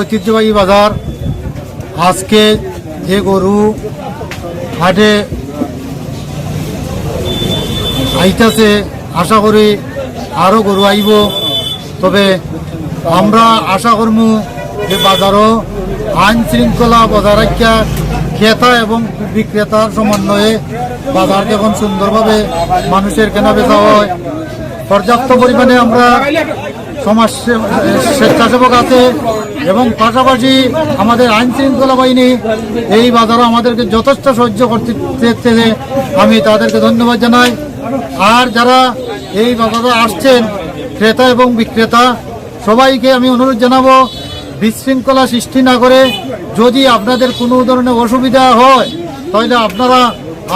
ঐতিহ্যবাহী বাজার। আজকে যে গরু হাটে আইতাছে, আশা করি আরও গরু আইব। তবে আমরা আশা করব যে বাজারও আইন শৃঙ্খলা বজায় রাখিয়া ক্রেতা এবং বিক্রেতার সমন্বয়ে বাজার যখন সুন্দরভাবে মানুষের কেনা বেচা হয়, পর্যাপ্ত পরিমাণে আমরা সমাজ স্বেচ্ছাসেবক আছে এবং পাশাপাশি আমাদের আইন শৃঙ্খলা বাহিনী এই বাজারও আমাদেরকে যথেষ্ট সহ্য করতে, আমি তাদেরকে ধন্যবাদ জানাই। আর যারা এই বাজারে আসছেন ক্রেতা এবং বিক্রেতা সবাইকে আমি অনুরোধ জানাবো, বিশৃঙ্খলা সৃষ্টি না করে যদি আপনাদের কোনো ধরনের অসুবিধা হয় তাহলে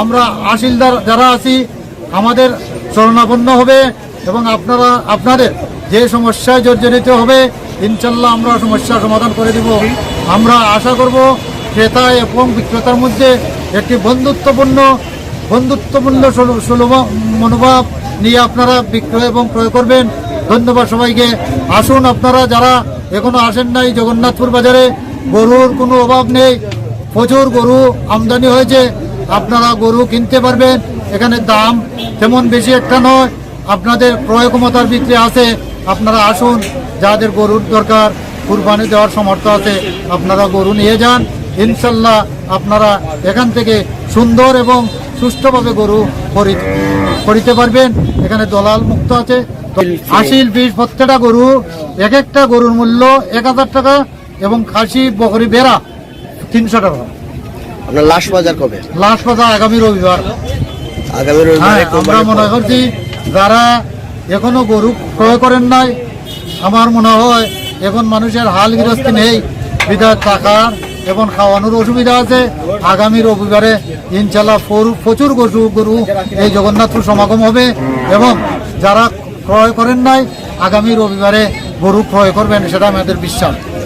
আমরা আসিলদার যারা আছি আমাদের শরণাপন্ন হবে এবং আপনাদের যে সমস্যায় জর্জরিত হবে ইনশাল্লাহ আমরা সমস্যার সমাধান করে দেব। আমরা আশা করব ক্রেতা এবং বিক্রেতার মধ্যে একটি বন্ধুত্বপূর্ণ সুলভ মনোভাব নিয়ে আপনারা বিক্রয় এবং ক্রয় করবেন। ধন্যবাদ সবাইকে। আসুন, আপনারা যারা এখনো আসেন নাই, জগন্নাথপুর বাজারে গরুর কোনো অভাব নেই, প্রচুর গরু আমদানি হয়েছে, আপনারা গরু কিনতে পারবেন। এখানে দাম তেমন বেশি একটা নয়, আপনাদের ক্রয় ক্ষমতার ভিতরে আছে। আপনারা আসুন, যাদের গরুর দরকার, কুরবানি দেওয়ার সামর্থ্য আছে, আপনারা গরু নিয়ে যান। ইনশাল্লাহ আপনারা এখান থেকে সুন্দর এবং সুষ্ঠুভাবে গরু করিতে পারবেন। এখানে দলাল মুক্ত আছে। আশিল পিস প্রত্যেকটা গরু, এক একটা গরুর মূল্য 1000 টাকা এবং খাসি বকরি বেড়া 300 টাকা। আপনার লাশ বাজার কবে? লাশ বাজার আগামী রবিবার। আমরা মনে করছি যারা এখনো গরু ক্রয় করেন নাই, আমার মনে হয় এখন মানুষের হাল গৃহস্থী নেই, বিধায় টাকার এবং খাওয়ানোর অসুবিধা আছে। আগামী রবিবারে ইনশাল্লাহ প্রচুর গরু এই জগন্নাথপুর সমাগম হবে এবং যারা ক্রয় করেন নাই আগামী রবিবারে গরু ক্রয় করবেন, সেটা আমাদের বিশ্বাস।